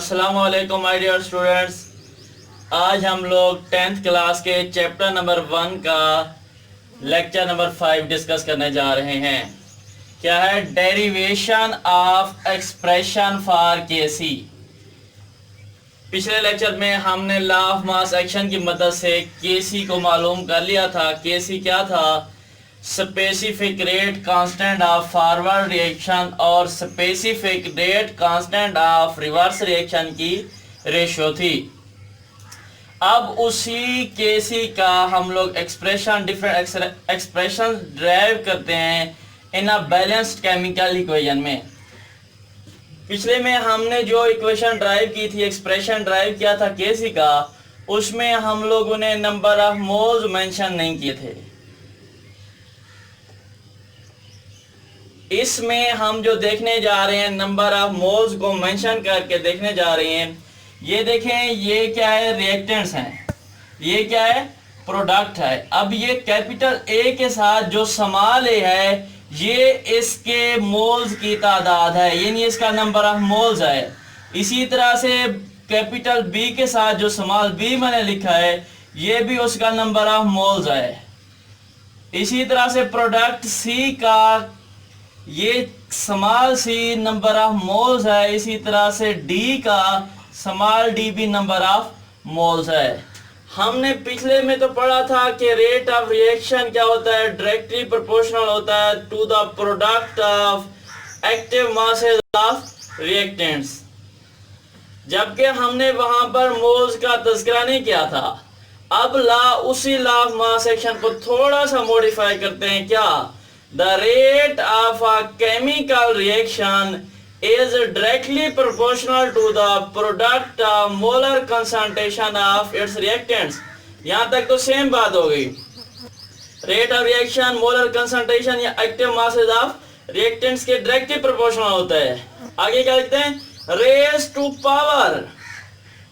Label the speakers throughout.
Speaker 1: अस्सलाम वालेकुम my dear students. आज हम लोग 10th क्लास के चैप्टर नंबर 1 का लेक्चर नंबर 5 डिस्कस करने जा रहे हैं। क्या है? डेरिवेशन ऑफ एक्सप्रेशन फॉर केसी। पिछले लेक्चर में हमने लॉ ऑफ मास एक्शन की मदद से केसी को मालूम कर लिया था। केसी क्या था? Specific rate constant of forward reaction और specific rate constant of reverse reaction की रेशियो थी। अब उसी केसी का हम लोग एक्सप्रेशन डिफरेंट एक्सप्रेशन ड्राइव करते हैं इन अ बैलेंस्ड केमिकल इक्वेशन में। पिछले में हमने जो इक्वेशन ड्राइव की थी, एक्सप्रेशन ड्राइव किया था केसी का, उसमें हम लोगों ने नंबर ऑफ मोल्स मेंशन नहीं किए थे। इसमें हम जो देखने जा रहे हैं, नंबर ऑफ मोल्स को मेंशन करके देखने जा रहे हैं। ये देखें, ये क्या है? रिएक्टेंट्स हैं। ये क्या है? प्रोडक्ट है। अब ये कैपिटल ए के साथ जो स्मॉल ए है, ये इसके मोल्स की तादाद है, यानी इसका नंबर ऑफ मोल्स है। इसी तरह से कैपिटल बी के साथ जो स्मॉल बी मैंने लिखा है, ये भी उसका नंबर ऑफ मोल्स है। इसी तरह से प्रोडक्ट सी का ये small C number of moles है। इसी तरह से डी का स्मॉल डी भी नंबर ऑफ मोल्स है। हमने पिछले में तो पढ़ा था कि रेट ऑफ रिएक्शन क्या होता है? डायरेक्टली प्रोपोर्शनल होता है to the product of active masses of reactants, जबकि हमने वहां पर मोल्स का तज़किरा नहीं किया था। अब उसी लॉ ऑफ मास एक्शन को थोड़ा सा मॉडिफाई करते हैं। क्या? The rate of a chemical reaction is directly proportional to the product of molar concentration of its reactants। यहाँ तक तो सेम बात हो गई। Rate of reaction, molar concentration या एक्टिव मासेस ऑफ रिएक्टेंट्स के डायरेक्टली प्रोपोर्शनल होता है। आगे क्या लिखते हैं? रेज टू पावर,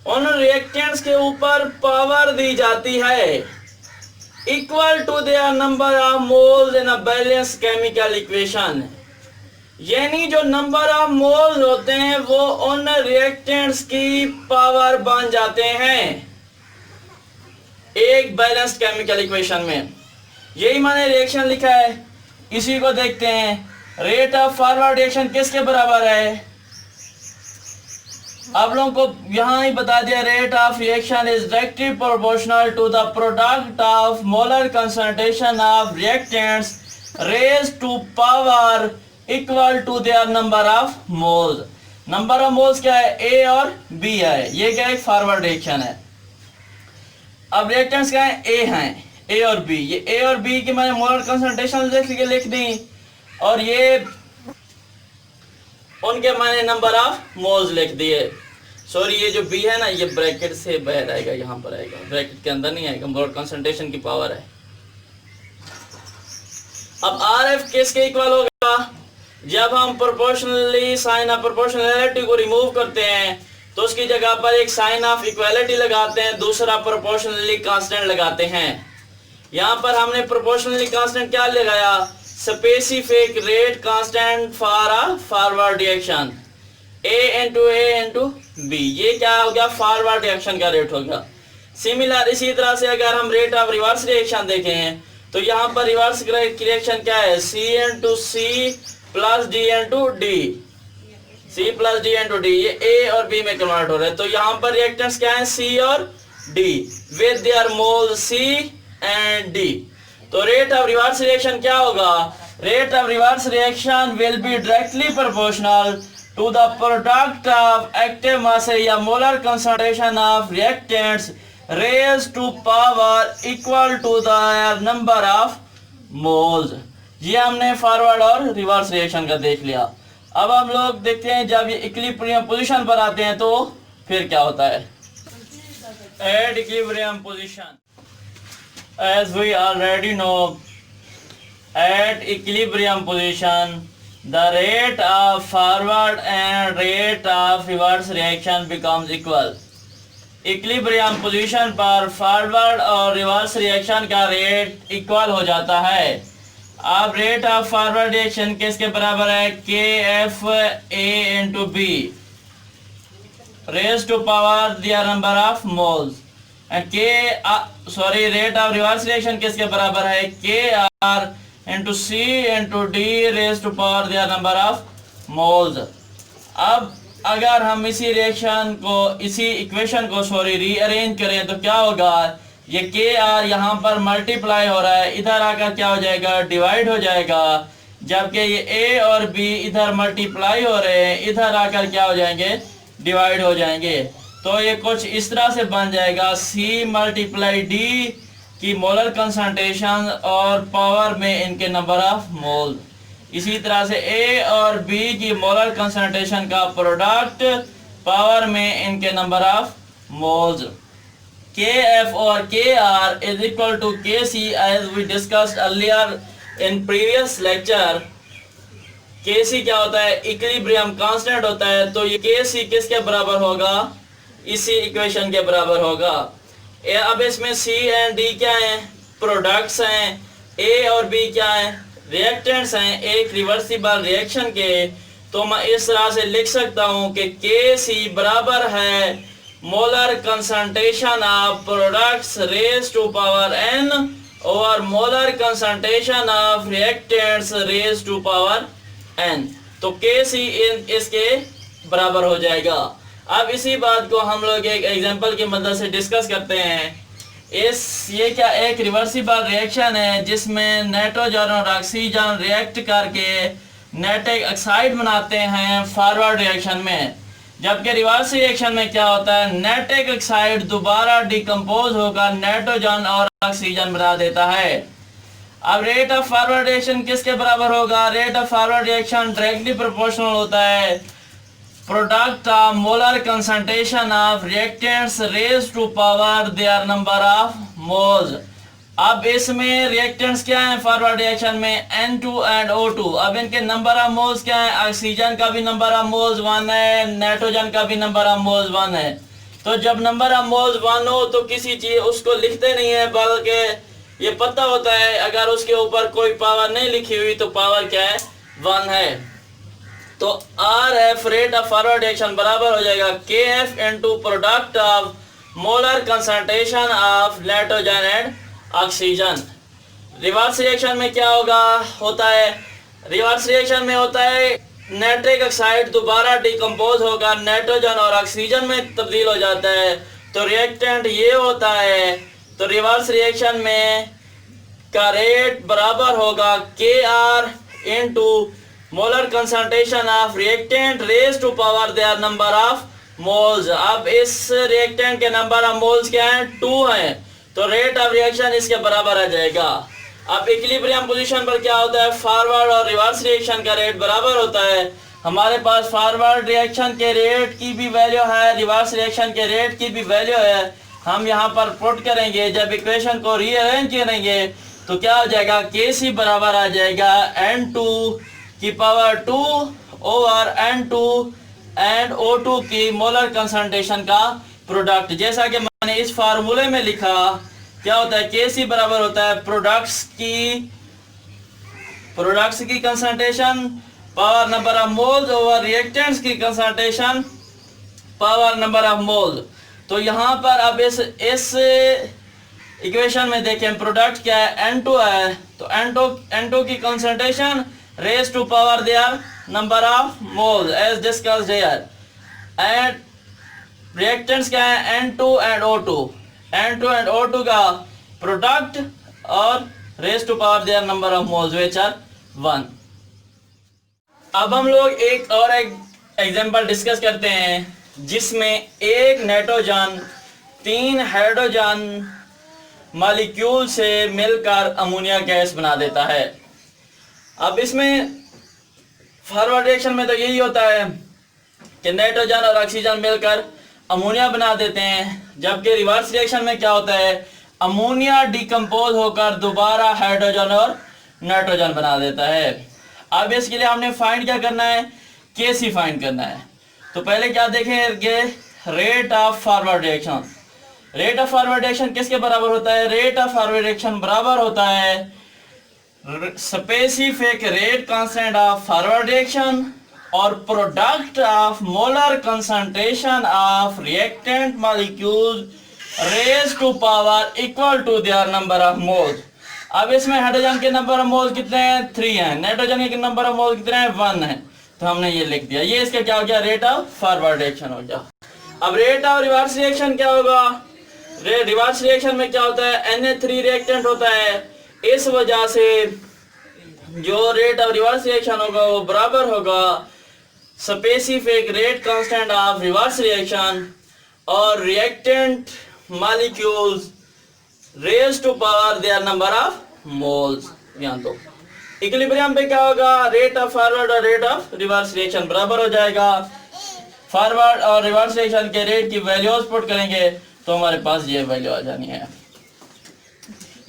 Speaker 1: उन रिएक्टेंट्स के ऊपर पावर दी जाती है equal to their number of moles in a balance chemical equation. यानी जो नंबर ऑफ मोल्स होते हैं वो उन रिएक्टेंट्स की पावर बन जाते हैं एक बैलेंस्ड केमिकल इक्वेशन में। यही मैंने रिएक्शन लिखा है। इसी को देखते हैं। रेट ऑफ फॉरवर्ड रिएक्शन किसके बराबर है? आप लोगों को यहां ही बता दिया, rate of reaction is directly proportional to the product of molar concentration of reactants raise to power equal to their number of moles. Number of moles क्या है? ए और बी है। ये क्या है? फॉरवर्ड रिएक्शन है। अब रिएक्टेंट्स क्या है? ए हैं, ए और बी। ये ए और बी की मैंने मोलर कंसंट्रेशन लिख दी, और ये उनके मैंने नंबर ऑफ मोल्स लिख दिए। सॉरी, ये जो बी है ना, ये ब्रैकेट से बाहर आएगा, यहाँ पर आएगा, ब्रैकेट के अंदर नहीं आएगा। मोलर कंसंट्रेशन की पावर है। अब आर एफ किसके इक्वल होगा? जब हम प्रोपोर्शनली साइन ऑफ प्रोपोर्शनलिटी को रिमूव करते हैं तो उसकी जगह पर एक साइन ऑफ इक्वालिटी लगाते हैं, दूसरा प्रोपोर्शनली कांस्टेंट लगाते हैं। यहाँ पर हमने प्रोपोर्शनली कांस्टेंट क्या लगाया? Specific rate constant for a forward reaction, A into B. ये क्या हो गया? फॉरवर्ड रिएक्शन का रेट हो गया। सिमिलर इसी तरह से अगर हम रेट ऑफ रिवर्स रिएक्शन देखें तो यहाँ पर रिवर्स रिएक्शन क्या है? C into C plus D into D, C plus D into D. ये ए और बी में कन्वर्ट हो रहा है। तो यहाँ पर रिएक्टेंट्स क्या है? सी और D with their mole C and D. तो रेट ऑफ रिवर्स रिएक्शन क्या होगा? Rate of reverse reaction will be directly proportional to the product of active masses या molar concentration of reactants raise to power equal to the number of moles. ये हमने forward और reverse reaction का देख लिया। अब हम लोग देखते हैं जब ये इक्विलिब्रियम पोजीशन पर आते हैं तो फिर क्या होता है? At equilibrium position, as we already know, at equilibrium position the rate of forward and rate of reverse reaction becomes equal। Equilibrium position पर फॉरवर्ड और रिवर्स रिएक्शन का रेट इक्वल हो जाता है। अब रेट ऑफ फॉरवर्ड रिएक्शन किसके बराबर है? K F A into B. raised to power their number of moles and rate of reverse reaction किसके बराबर है? Kr into C into D raised to power their number of moles। अब अगर हम इसी रिएक्शन को इसी इक्वेशन को रीअरेंज करें तो क्या होगा? ये Kr यहाँ पर मल्टीप्लाई हो रहा है, इधर आकर क्या हो जाएगा? डिवाइड हो जाएगा। जबकि ये A और B इधर मल्टीप्लाई हो रहे हैं, इधर आकर क्या हो जाएंगे? डिवाइड हो जाएंगे। तो ये कुछ इस तरह से बन जाएगा C मल्टीप्लाई D की मोलर कंसंट्रेशन और पावर में इनके नंबर ऑफ मोल। इसी तरह से A और B की मोलर कंसंट्रेशन का प्रोडक्ट पावर में इनके नंबर ऑफ मोल्स। Kf और Kr is equal to Kc as we discussed earlier in previous lecture। Kc क्या होता है? इक्विलिब्रियम कांस्टेंट होता है। तो ये Kc किसके बराबर होगा? इसी इक्वेशन के बराबर होगा। अब इसमें C एंड D क्या है? प्रोडक्ट्स हैं। A और B क्या है? रिएक्टेंट्स हैं एक रिवर्सिबल रिएक्शन के। तो मैं इस तरह से लिख सकता हूं कि Kc बराबर है molar concentration of products raise to power n और molar concentration of reactants raise to power n। तो Kc इसके बराबर हो जाएगा। अब इसी बात को हम लोग एक एग्जांपल की मदद से डिस्कस करते हैं। ये क्या एक रिवर्सिबल रिएक्शन है जिसमें नाइट्रोजन और ऑक्सीजन रिएक्ट करके नाइट्रिक ऑक्साइड बनाते हैं फॉरवर्ड रिएक्शन में। जबकि रिवर्स रिएक्शन में क्या होता है? नाइट्रिक ऑक्साइड दोबारा डिकम्पोज होकर नाइट्रोजन और ऑक्सीजन बना देता है। अब रेट ऑफ फॉरवर्ड रिएक्शन किसके बराबर होगा? Rate of forward reaction directly proportional होता है product of molar concentration of reactants raise to power their number of moles. अब इसमें रिएक्टेंट्स क्या हैं फॉरवर्ड रिएक्शन में? N2 and O2। अब इनके नंबर ऑफ मोल्स क्या है? ऑक्सीजन का भी नंबर ऑफ मोल्स 1 है, नाइट्रोजन का भी नंबर ऑफ मोल्स 1 है। तो जब नंबर ऑफ मोल्स 1 हो तो किसी चीज उसको लिखते नहीं है, बल्कि ये पता होता है अगर उसके ऊपर कोई पावर नहीं लिखी हुई तो पावर क्या है? 1 है। तो RF rate of forward reaction बराबर हो जाएगा KF into product of molar concentration of nitrogen and oxygen. Reverse reaction में क्या होता है? रिवर्स रिएक्शन में होता है नाइट्रिक ऑक्साइड दोबारा डिकम्पोज होकर नाइट्रोजन और ऑक्सीजन में तब्दील हो जाता है। तो रिएक्टेंट ये होता है। तो रिवर्स रिएक्शन में का रेट बराबर होगा Kr into molar concentration of reactant raise to power their number of moles. अब इस रिएक्टेंट के नंबर ऑफ मोल्स क्या हैं? 2 हैं। तो रेट ऑफ रिएक्शन इसके बराबर आ जाएगा। अब इक्विलिब्रियम पोजीशन पर क्या होता है? फॉरवर्ड और रिवर्स रिएक्शन का रेट बराबर होता है। हमारे पास फॉरवर्ड रिएक्शन के रेट की भी वैल्यू है, रिवर्स रिएक्शन के रेट की भी वैल्यू है। हम यहाँ पर पुट करेंगे, जब इक्वेशन को रीअरेंज करेंगे तो क्या हो जाएगा? Kc बराबर आ जाएगा N2 की power 2 over N2 and O2 की मोलर कंसंट्रेशन का प्रोडक्ट। जैसा कि मैंने इस फार्मूले में लिखा, क्या होता है? Kc बराबर होता है प्रोडक्ट्स की concentration power number of moles over reactants की concentration power number of moles. तो यहाँ पर अब इस इक्वेशन में देखें प्रोडक्ट क्या है? N2 है। तो N2 की concentration raise to power their number of moles as discussed here. And reactants क्या है? N2 and O2। N2 and O2 का प्रोडक्ट और raise to power their number of moles which are 1। अब हम लोग एक एग्जांपल डिस्कस करते हैं जिसमें एक नाइट्रोजन 3 हाइड्रोजन मॉलिक्यूल से मिलकर अमोनिया गैस बना देता है। अब इसमें फॉरवर्ड रिएक्शन में तो यही होता है कि नाइट्रोजन और ऑक्सीजन मिलकर अमोनिया बना देते हैं। जबकि रिवर्स रिएक्शन में क्या होता है? अमोनिया डिकम्पोज होकर दोबारा हाइड्रोजन और नाइट्रोजन बना देता है। अब इसके लिए हमने फाइंड क्या करना है? Kc फाइंड करना है। तो पहले क्या देखेंगे? Rate of forward reaction. Rate of forward reaction किसके बराबर होता है? रेट ऑफ फॉरवर्ड रिएक्शन बराबर होता है specific rate constant of forward reaction और product of molar concentration of reactant molecule raise to power equal to their number of moles. अब इसमें हाइड्रोजन के नंबर ऑफ मोल्स कितने हैं? 3 हैं। नाइट्रोजन के नंबर ऑफ मोल्स कितने हैं? 1 है। तो हमने ये लिख दिया। ये इसका क्या हो गया? रेट ऑफ फॉरवर्ड रिएक्शन हो गया। अब रेट ऑफ रिवर्स रिएक्शन क्या होगा? रिवर्स रिएक्शन में क्या होता है? Na3 रिएक्टेंट होता है। इस वजह से जो रेट ऑफ रिवर्स रिएक्शन होगा वो बराबर होगा specific rate constant of reverse reaction और reactant molecules raise to power their number of moles. यहाँ तो इक्विलिब्रियम पे क्या होगा? रेट ऑफ फॉरवर्ड और रेट ऑफ रिवर्स रिएक्शन बराबर हो जाएगा। फॉरवर्ड और रिवर्स रिएक्शन के रेट की वैल्यूज पुट करेंगे तो हमारे पास ये वैल्यू आ जानी है।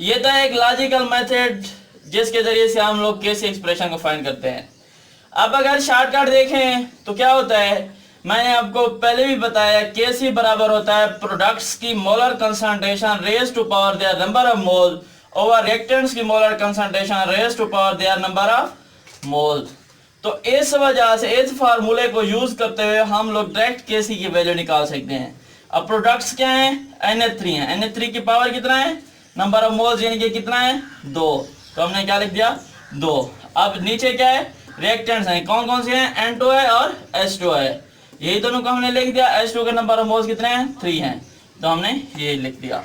Speaker 1: ये था एक लॉजिकल मेथड जिसके जरिए से हम लोग केसी एक्सप्रेशन को फाइंड करते हैं। अब अगर शॉर्टकट देखें तो क्या होता है? मैंने आपको पहले भी बताया केसी बराबर होता है प्रोडक्ट्स की molar concentration raise to power their number of mole over reactants की molar concentration raise to power their number of mole. तो इस वजह से इस फार्मूले को यूज करते हुए हम लोग डायरेक्ट केसी की वैल्यू निकाल सकते हैं। अब प्रोडक्ट्स क्या हैं? Na3 है। Na3 की पावर कितना है? नंबर ऑफ मोल्स यानी कि कितना है? 2। तो हमने क्या लिख दिया? 2। अब नीचे क्या है? रिएक्टेंट्स हैं। कौन कौन से हैं? N2 है और H2 है। यही दोनों को हमने लिख दिया। H2 के नंबर ऑफ मोल्स कितने हैं? 3 हैं। तो हमने ये लिख दिया।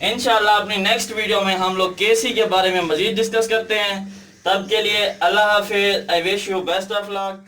Speaker 1: इंशाल्लाह अपनी नेक्स्ट वीडियो में हम लोग केसी के बारे में मजीद डिस्कस करते हैं। तब के लिए अल्लाह हाफिज। I wish you best of luck.